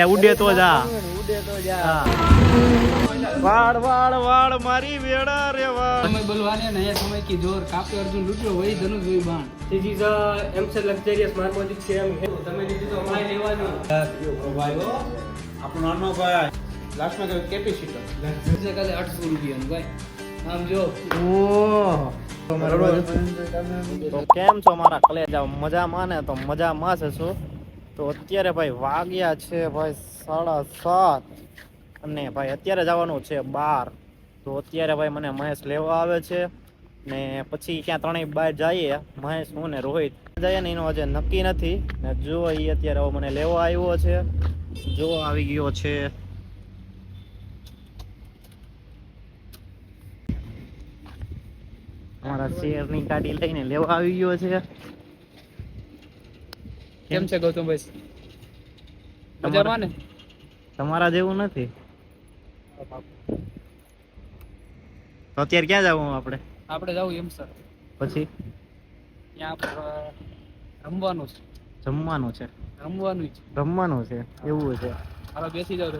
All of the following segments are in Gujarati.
ઉડે તો જા વાળ વાળ વાળ મારી વેડા રે વાળ समय बलवाने नया समय की जोर कापे अर्जुन लूटो वही धनुष वही बाण This is a MC luxurious marmotic serum. તમે લીધું તો અમારે લેવાનું. ભાઈઓ આપણો નાનો ભાઈ લાસ્ટમાં કે કેપેસિટર से काले 800 रुपया भाई આમ જો તો કેમ છો મારા કલેજા મજામાં ને તો મજામાં છે શું તો અત્યારે ભાઈ વાગ્યા છે ભાઈ 7:30 અને ભાઈ અત્યારે જવાનું છે 12 તો અત્યારે ભાઈ મને મહેશ લેવા આવે છે ને પછી ક્યાં ત્રણેય બહાર જઈએ મહેશ હું ને રોહિત જઈએ ને એનું આજે નક્કી નથી ને જો એ અત્યારે મને લેવા આવ્યો છે જો આવી ગયો છે અમારા શેરની ગાડી લઈને લેવા આવી ગયો છે કેમ છે ગૌતમભાઈ મજામાં ને તમારા જેવું નથી તો અત્યારે ક્યાં જવું આપણે આપણે જાવું એમ સર પછી ત્યાં પર રમવાનું છે જમવાનું છે રમવાનું છે રમવાનું છે એવું છે હાલો બેસી જાવ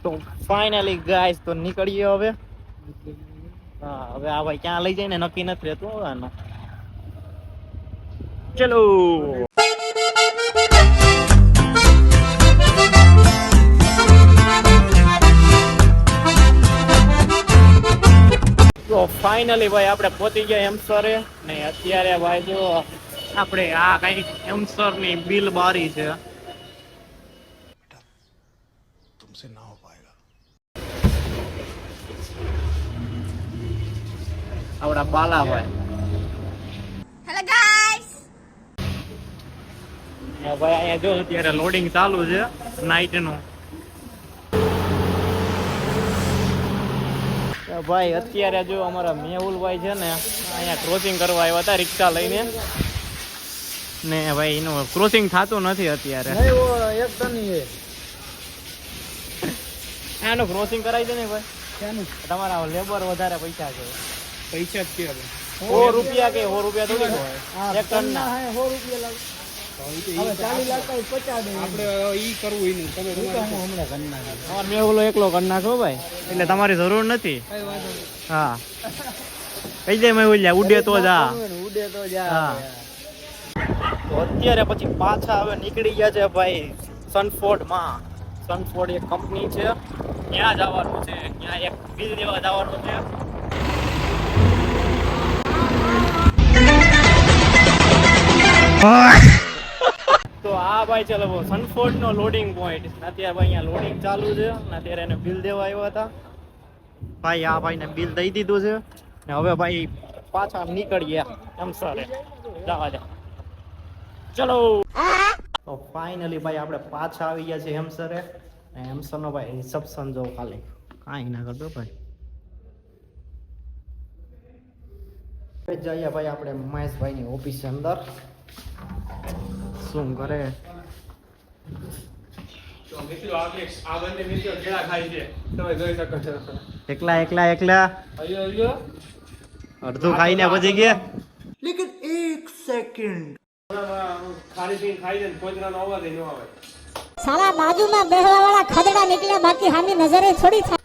તો ફાઇનલી ગાઈસ તો નીકળીએ હવે હા હવે આ ભાઈ ક્યાં લઈ જાય ને નક્કી નથી રહેતું હવે આનું ચલો તો ફાઇનલી ભાઈ આપણે પહોંચી ગયા એમસરે ને અત્યારે ભાઈ જો આપણે આ કઈ એમસર ની બિલ બારી છે तुमसे ना हो पाएगा આપડા બાલાભાઈ હેલો ગાઈસ ભાઈ અહીંયા જો અત્યારે લોડિંગ ચાલુ છે નાઈટ નું ભાઈ અત્યારે જો અમારા મેહુલભાઈ છે ને અહીંયા ક્રોસિંગ કરવા આવ્યા હતા રિક્ષા લઈને ને ભાઈ એનું ક્રોસિંગ થતું નથી અત્યારે આનું ક્રોસિંગ કરાવી દે ને ભાઈ ક્યાંનું તમારા લેબર વધારે પૈસા છે પૈસા જ કે 100 રૂપિયા કે 100 રૂપિયા થોડી હોય એક ટન ના 100 રૂપિયા લાગે હવે 40 લાખ 50 દે આપણે ઈ કરવું ઈ તમે હમણાં કરના અમાર મેહુલો એકલો કરી નાખો ભાઈ એટલે તમારી જરૂર નથી કઈ વાંધો હા કહી દે મેહુલિયા ઉડે તો જા હા તો અત્યારે પછી પાછા હવે નીકળી ગયા છે ભાઈ સનફોર્ડ માં સનફોર્ડ એક કંપની છે ત્યાં જવાનું છે ત્યાં એક બિલ દેવા જવાનું છે તો આ ભાઈ ચલો સનફોર્ડ નો લોડિંગ પોઈન્ટ અત્યારે ભાઈ અહીંયા લોડિંગ ચાલુ છે અને અત્યારે એને બિલ દેવા આવ્યા હતા ભાઈ આ ભાઈને બિલ દઈ દીધું છે ને હવે ભાઈ પાછા નીકળીએ એમ સરે જવા દે ચલો તો ફાઇનલી ભાઈ આપણે પાછા આવી ગયા છે હેમસરે હેમસર નો ભાઈ રિસેપ્શન જો ખાલી કાંઈ ના કરતો ભાઈ જઈએ ભાઈ આપણે મહેશભાઈ ની ઓફિસ અંદર શું કરે તો મિત્રો આ બંને મિત્રો કેળા ખાય છે તમે જોઈ શકો છો એકલા એકલા એકલા અયો અડધું ખાઈને પછી ગયા ખારી પીને ખાઈ દે પોતરાનો અવાજ ન આવે સાલા બાજુમાં બેહવા વાળા ખદડા નીકળ્યા બાકી હામી નજરે થોડી થાય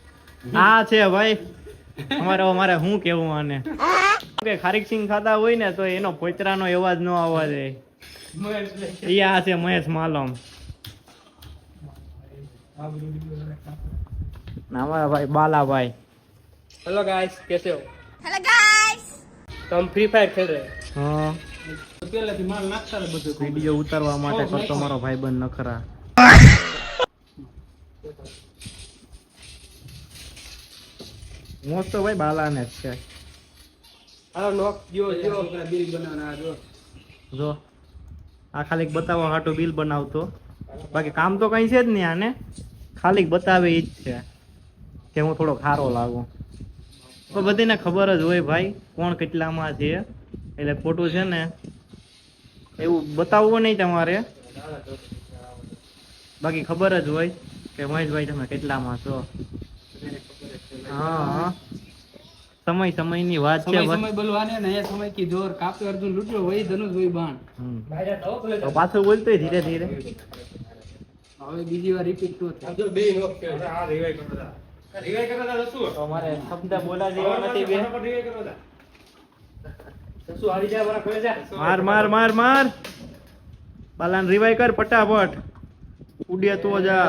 હા છે ભાઈ અમારે શું કેવું આને કે ખારીક સિંગ ખાતા હોય ને તો એનો પોતરાનો અવાજ ન આવવા દે ઈ આ છે મહેશ માલમ ના અમારા ભાઈ બાલાભાઈ हेलो गाइस कैसे हो હેલો ગાઈસ तो हम फ्री फायर खेल रहे हैं હા પેલાથી માલ નાખતા બધું વિડીયો ઉતારવા માટે કરતો મારો ભાઈબંધ નખરા મોસ્ટ તો ભાઈ બાલાને જ છે હાલો નોક જો બિલ બનાવના જો જો આ ખાલી બતાવવા હાટું બિલ બનાવતો બાકી કામ તો કઈ છે જ નહીં આને ખાલી બતાવે ઈ જ છે કે હું થોડો ખારો લાગુ તો બધીને ખબર જ હોય ભાઈ કોણ કેટલામાં છે એટલે ખોટું છે ને એવું બતાવવું નહીં તમારે બાકી ખબર જ હોય કે મહેશભાઈ તમે કેટલામાં છો હા સમય સમયની વાત છે समय ભાઈ समय बलवाने नया समय की जोर कापे अर्जुन लूटो वही धनुष वही बाण તો પાછું બોલतोय ધીરે ધીરે હવે બીજી વાર રિપીટ ન થાય. જો બે નો આ રિવાઈ કરો દા રિવાઈ કરો દા શું તો મારે શબ્દ બોલા જેવા નથી બે. રિવાઈ કરો દા શું હારી જાય બરા ખોલે જા માર માર માર માર બાલાને રિવાઈ કર ફટાફટ ઉડે તો જા.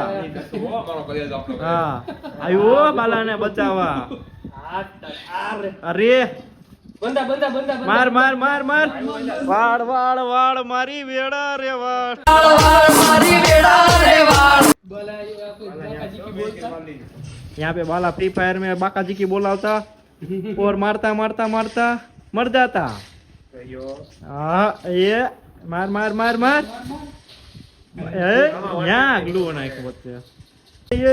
હા આવ્યો બાલાને બચાવવા. અરે બંદા બંદા બંદા માર માર માર માર વાળ વાળ વાળ મારી વેડા રે વાળ. यहाँ पे बाला फ्री फायर में बाका जी की बोलावता और मारता मारता मारता मर जाता. हाँ ये मार मार मार मार यहाँ ग्लू नाइक बच्चे ये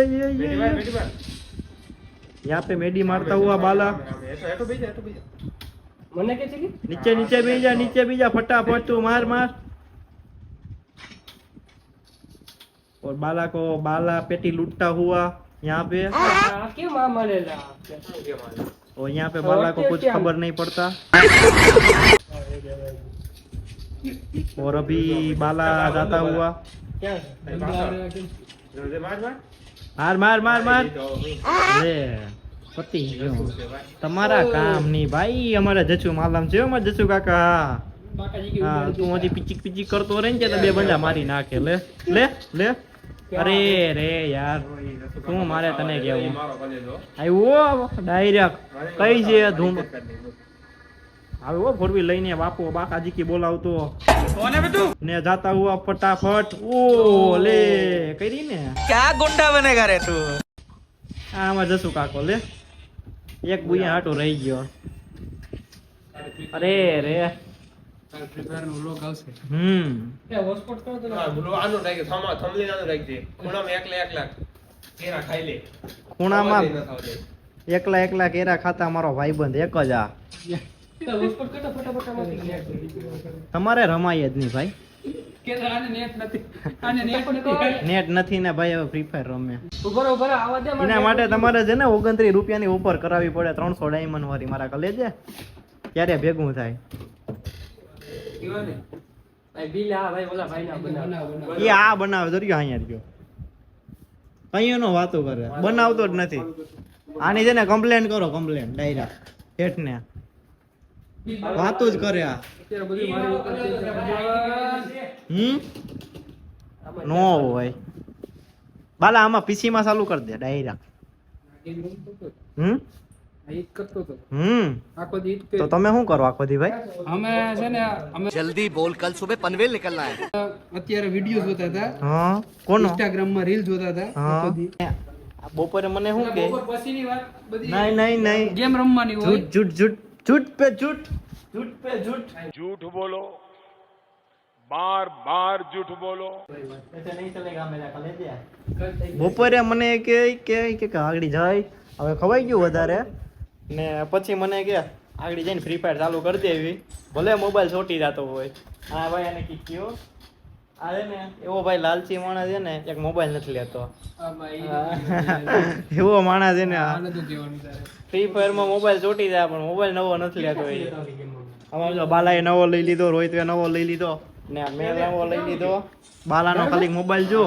यहाँ पे मेडी मारता हुआ बाला. મને કે છે કે नीचे नीचे भी जा फटाफट तू मार मार. और बाला पेटी लूटता हुआ यहाँ पे. આ કેમ આ મારેલા और यहाँ पे बाला को कुछ खबर नहीं पड़ता. और अभी बाला जाता हुआ. मार मार मार मार ले पति गयो તમારા કામ ની ભાઈ. અમારે જચુ માલમ છે અમારે જચુ કાકા. હા તું હજી પીચીક પીચીક કરતો રહે ને તો બે બંદા મારી નાખે. લે લે લે અરે રે યાર શું મારે તને કેવું. આવ્યો ડાયરેક્ટ કઈ છે ધૂમ આવ્યો ફોરવી લઈને બાપુ બાકાજી કી બોલાવતો ને જાતા હુઆ ફટાફટ. ઓ લે કરી ને क्या गुंडा बनेगा रे तू. આમાં જસુ કાકો લે એક બુયા હાટો રહી ગયો. અરે રે પ્રિપેર નો લોગ આવશે. એ હોસ્પોટ કરો તો હા બોલો આનો રાખી થમા થમલી આનો રાખી દે ખૂણામાં એકલા કેરા ખાઈ લે ખૂણામાં એકલા એકલા કેરા ખાતા મારો ભાઈબંધ એક જ આ. તો હોસ્પોટ કરતા ફટાફટ આમાંથી તમારે રમાય જ નહીં ભાઈ. કે આને નેટ નથી. આને નેટ નથી. નેટ નથી ને ભાઈ હવે ફ્રી ફાયર રમે. ઉભરો આવા દે એના માટે તમારે છે ને 29 રૂપિયાની ઉપર કરાવી પડે 300 ડાયમંડ વાળી મારા કલેજે ત્યારે ભેગું થાય. ઈવાને ભાઈ બિલ આ ભાઈ ઓલા ભાઈ ના બનાવ એ આ બનાવે દરિયો અહીંયા ગયો કઈ નો વાતો કરે બનાવતો જ નથી. આની છે ને કમ્પ્લેન કરો કમ્પ્લેન ડાયરેક્ટ હેઠ ને વાતો જ કરે આ. અત્યારે બધી મારી ઉપર નો હોય બાલા આમાં પીસી માં ચાલુ કરી દે ડાયરેક્ટ. ઈદ કરતો તો આખો દી ઈદ તો તમે શું કરો આખો દી ભાઈ. અમે છે ને અમે जल्दी बोल कल सुबह पनवेल निकलना है. અત્યારે વિડિયોઝ જોતા હતા. હા કોનો ઇન્સ્ટાગ્રામ માં રીલ જોતા હતા આખો દી. બપોરે મને શું કે પછીની વાત બધી નહીં નહીં નહીં ગેમ રમવાની હોય. झूठ झूठ झूठ झूठ पे झूठ झूठ पे झूठ झूठ बोलो बार बार झूठ बोलो. ऐसे नहीं चलेगा मेरा कलेजा. બપોરે મને કે આગળી જાય હવે ખવાઈ ગયું વધારે ને પછી મને કે આગળી જઈને ફ્રી ફાયર ચાલુ કરી દેવી ભલે મોબાઈલ ચોટી જતો હોય. હા ભાઈ એને કીધું આ છે ને એવો ભાઈ લાલચી માણસ છે ને એક મોબાઈલ નથી લેતો. આ ભાઈ એવો માણસ છે ને આને તો કહેવાનું તારે. ફ્રી ફાયર માં મોબાઈલ ચોટી જાય પણ મોબાઈલ નવો નથી લેતો. એ અમારે જો બાલાએ નવો લઈ લીધો રોહિતે નવો લઈ લીધો ને મેં નવો લઈ લીધો. બાલાનો ખાલી મોબાઈલ જો.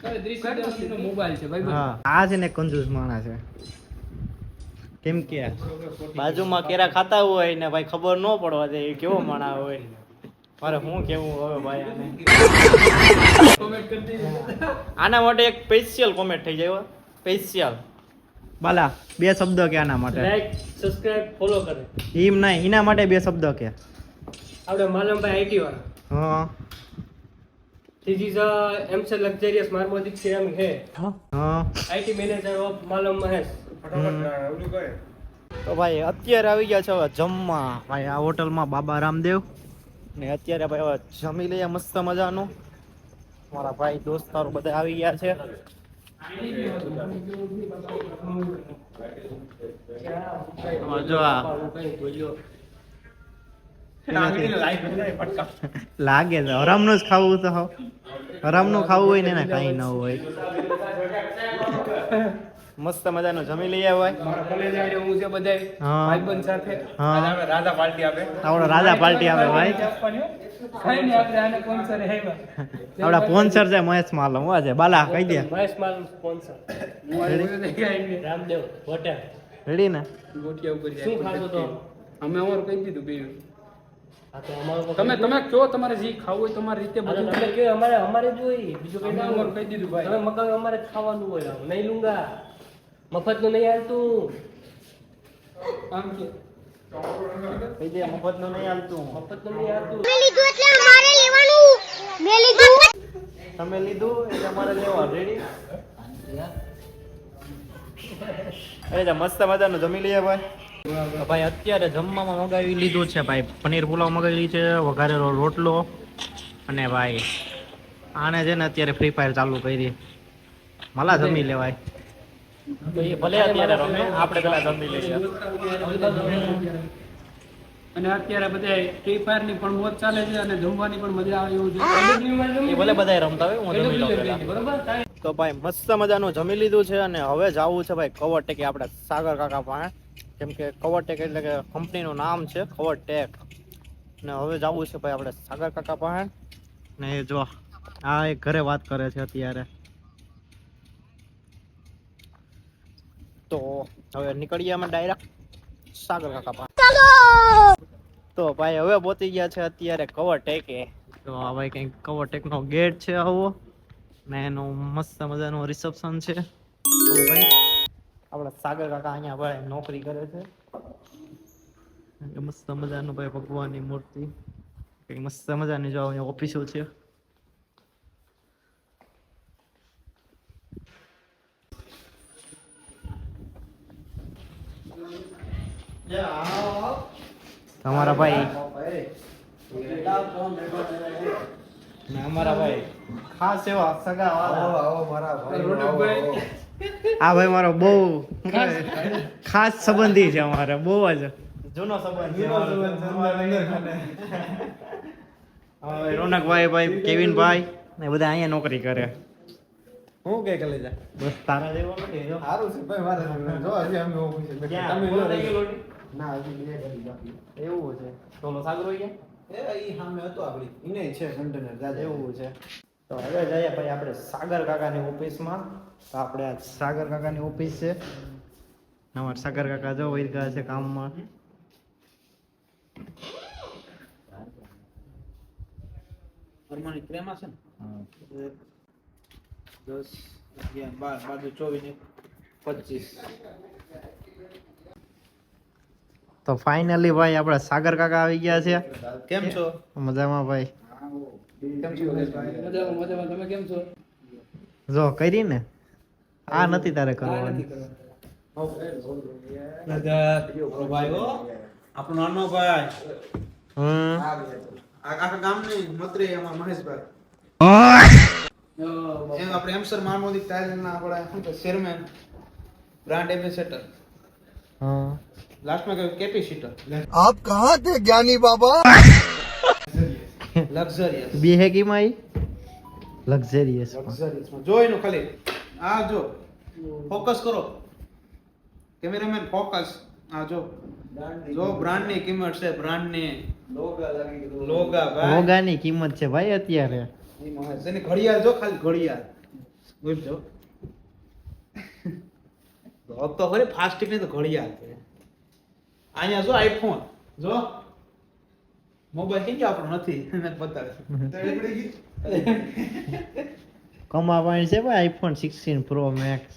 તારે 30 નો મોબાઈલ છે ભાઈ. હા આ છે ને કંજૂસ માણસ છે. કેમ કે બાજુમાં કેરા ખાતા હોય ને ભાઈ ખબર ન પડવા દે એ કેવો માણસ હોય. મારે શું કેવું હવે ભાઈ આને. કોમેન્ટ કરી દેજો. આના માટે એક સ્પેશિયલ કોમેન્ટ થઈ જાય સ્પેશિયલ. બાલા બે શબ્દ કે આના માટે. લાઈક સબસ્ક્રાઇબ ફોલો કરે એમ નહીં એના માટે બે શબ્દ કે. આપણે માલમભાઈ આઈટી વાળા હા This is a MC luxurious Marmodic ceramic है હા IT manager of Malam Mahesh. તો ભાઈ અત્યારે આવી ગયા છે હવે જમવા ભાઈ આ હોટલમાં બાબા રામદેવ ને અત્યારે ભાઈ હવે જમી લઈએ મસ્ત મજાનું. મારા ભાઈ દોસ્તારો બધા આવી ગયા છે. જો આ લાગે છે હરામનું જ ખાવું તો હરામનું ખાવું હોય ને એને કઈ ન હોય. મસ્ત મજાનું જમી લઈએ ભાઈ. મારા કોલેજ આવીને હું છે બધાય હા. ભાઈબંધ સાથે હા રાજા પાર્ટી આપે આપણો રાજા પાર્ટી આવે ભાઈ. કઈ નહીં, આપણે આને sponsor આવ્યા. આપડા સ્પોન્સર છે મહેશ માલ હું છે બાલા કહી દે મહેશ માલ sponsor. હું આવ્યો તો ક્યાં આવી? રામદેવ હોટેલ. રેડી ને ગોઠિયા ઉપર શું ખાશો તો અમે અમારું કહી દીધું બે. તમે કયો તમારે જે ખાવું હોય તમારી રીતે બધું તમે કયો અમારે જોઈએ બીજું કઈ ના અમારું કહી દીધું ભાઈ. તમે મકાન અમારે જ ખાવાનું હોય નહીં લુંગા મફત નું નહીં હાલતું આમ કે કહી દે મફત નું નહીં હાલતું મફત નું નહીં હાલતું. તમે લીધું એટલે અમારે લેવા રેડી અરે જા મસ્ત મજાનું જમી લઈએ ભાઈ. તો ભાઈ અત્યારે જમવામાં મગાવી લીધું છે ભાઈ પનીર પુલાવ મગાવી છે વઘારેલો રોટલો અને ભાઈ આને છે ને અત્યારે ફ્રી ફાયર ચાલુ કરી મલા જમી લેવાય તો એ ભલે અત્યારે રમે આપણે પેલા જમી લઈએ અને અત્યારે બધા ફ્રી ફાયર ની પણ મોજ ચાલે છે અને જમવાની પણ મજા આવે એવું છે એ ભલે બધાય રમતા હોય હું જમી લઉં પહેલા. બરોબર તો ભાઈ મસ્ત મજાનું જમી લીધું છે અને હવે જવું છે ભાઈ કવર ટેક આપણે સાગર કાકા પાસે કેમ કે કવર ટેક એટલે કે કંપનીનું નામ છે કવર ટેક ને હવે જવું છે ભાઈ આપણે સાગર કાકા પાસે ને એ જો આ એક ઘરે વાત કરે છે અત્યારે તો હવે નીકળીએ અમે ડાયરેક્ટ સાગર કાકા પાસે. તો ભાઈ હવે પહોંચી ગયા છે અત્યારે કવર ટેકે તો આ ભાઈ કંઈક કવર ટેકનો ગેટ છે આવો ને એનું મસ્ત મજાનું રિસેપ્શન છે તો ભાઈ આપણા સાગર કાકા અહીંયા ભાઈ નોકરી કરે છે મસ્ત મજાનું ભાઈ ભગવાનની મૂર્તિ કંઈક મસ્ત મજાની જો અહીંયા ઓફિસો છે તમારા ભાઈ ને અમારા ભાઈ ખાસ એવા સગા આ ભાઈ મારો બહુ ખાસ સંબંધી છે અમારે બહુ જ જૂનો સંબંધ છે હવે રોનકભાઈ ભાઈ કેવિનભાઈ ને બધા અહીંયા નોકરી કરે હું કે કરે જા બસ તારા જેવો નથી જો સારું છે ભાઈ મારે જો હજી અમે ઓફિસે તમે ના હજી બે કરી બાકી એવું છે તો સાગર હોય ગયા એ સામે હતો આપડી ઇને છે કન્ટેનર દાદા એવું છે તો હવે જઈએ ભાઈ આપણે સાગર કાકાની ઓફિસમાં તો આપણે આ સાગર કાકાની ઓફિસ છે અમારા સાગર કાકા જો વહી ગયા છે કામમાં પરમાની ક્રેમા છે ને 10 11 12 24 25 તો ફાઇનલી ભાઈ આપણે સાગર કાકા આવી ગયા છે કેમ છો મજામાં ભાઈ કેમ છો મજામાં મજામાં તમે કેમ છો જો કરી ને આ નથી તારે કરવાનું ભાઈ હો આપણો નાનો ભાઈ હમ આખા ગામની મંત્રી એમાં મહેશભાઈ એમ આપણે એમસર માનમોદી ટાઇલના આપણા શું કે ચેરમેન બ્રાન્ડ એમ્બેસેડર હા લાસ્ટમાં કહ્યું કેપેસિટર आप कहाँ थे ज्ञानी बाबा લક્ઝરિયસ બી હે કી માઈ લક્ઝરિયસ લક્ઝરિયસમાં જો એનું ખાલી આ જો ફોકસ કરો કેમેરામેન ફોકસ આ જો જો બ્રાન્ડની કિંમત છે બ્રાન્ડની લોગા ભાઈ રોગાની કિંમત છે ભાઈ અત્યારે એની ઘડિયાળ જો ખાલી ઘડિયાળ જોજો તો ખરી ફાસ્ટિક ની તો ઘડિયાળ છે અહીંયા જો આઈફોન જો મોબાઈલ કેમ કે આપણો નથી એને બતાવે કમાવાની છે ભાઈ આઈફોન 16 પ્રો મેક્સ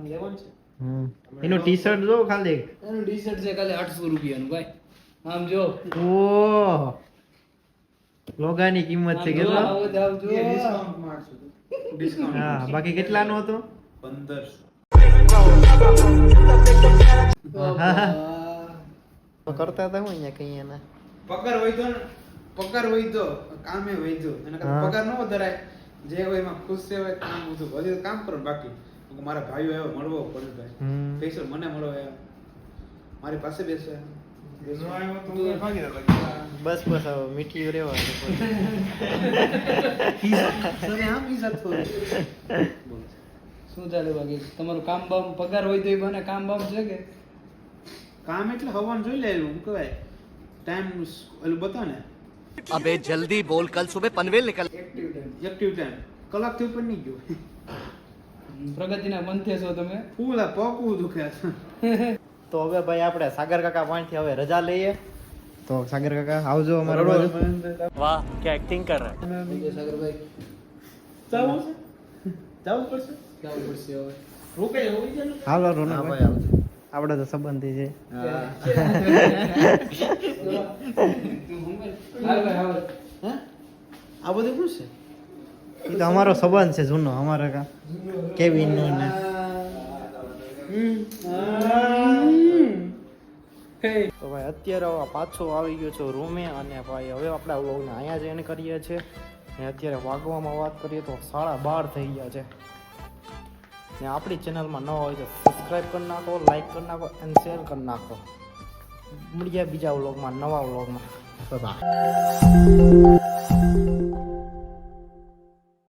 લેવાનું છે એનું ટી શર્ટ જો ખાલી એનું ટી-શર્ટ છે ખાલી 800 રૂપિયાનું ભાઈ આમ જો ઓહ લોગાની કિંમત છે કેટલો આવો જાવ જો એ ડિસ્કાઉન્ટ મારશું ડિસ્કાઉન્ટ હા બાકી કેટલાનો હતો 1500 તો કરતા હતા હું અહીંયા કઈ એના પગાર વૈધો ને પગાર વૈધો કામે વૈધો એને હા. પગાર ન વધારાય જે હોય એમાં ખુશ છે હોય કામ બધું હજી કામ કરો બાકી મારા ભાઈઓ આવ્યો મળવો પડે ભાઈ હમ. સ્પેશિયલ મને મળો મારી પાસે બેસે બસ બસ હવે મીઠી રેવા શું ચાલે બાકી તમારું કામ બામ પગાર હોય તો એ બને કામ બામ છે કે કામ એટલે હવાનું જોઈ લે હું કહેવાય ટાઈમ ઓલું બતાવે ને अबे जल्दी बोल कल सुबह पनवेल निकल એક્ટિવ ટાઈમ કલાકથી ઉપર નહીં ગયો પ્રગતિના મંથે છો તમે ફૂલ આ પકવું દુખે તો હવે ભાઈ આપણે સાગર કાકા પાસેથી હવે રજા લઈએ. તો સાગર કાકા આવજો અમારા બાજુ. वाह क्या एक्टिंग कर रहा है સાગરભાઈ જવું પડશે હવે રોકાઈ હોઈ જાય હાલો રોનકભાઈ, આપણે તો સંબંધી છે. હાલ ભાઈ હાલ હે આ બધું શું છે એ તો અમારો સંબંધ છે જૂનો, અમારા કા કેવિન નો ને. તો ભાઈ અત્યારે હવે પાછો આવી ગયો છું રૂમે, અને ભાઈ હવે આપણે વ્લોગને અહીંયા જ એન્ડ કરીએ છીએ. ને અત્યારે વાગવામાં વાત કરીએ તો 12:30 થઈ ગયા છે. ને આપણી ચેનલમાં ન હોય તો સબસ્ક્રાઈબ કરી નાખો, લાઈક કરી નાખો અને શેર કરી નાખો. મળીએ બીજા વ્લોગમાં, નવા વ્લોગમાં. બાય.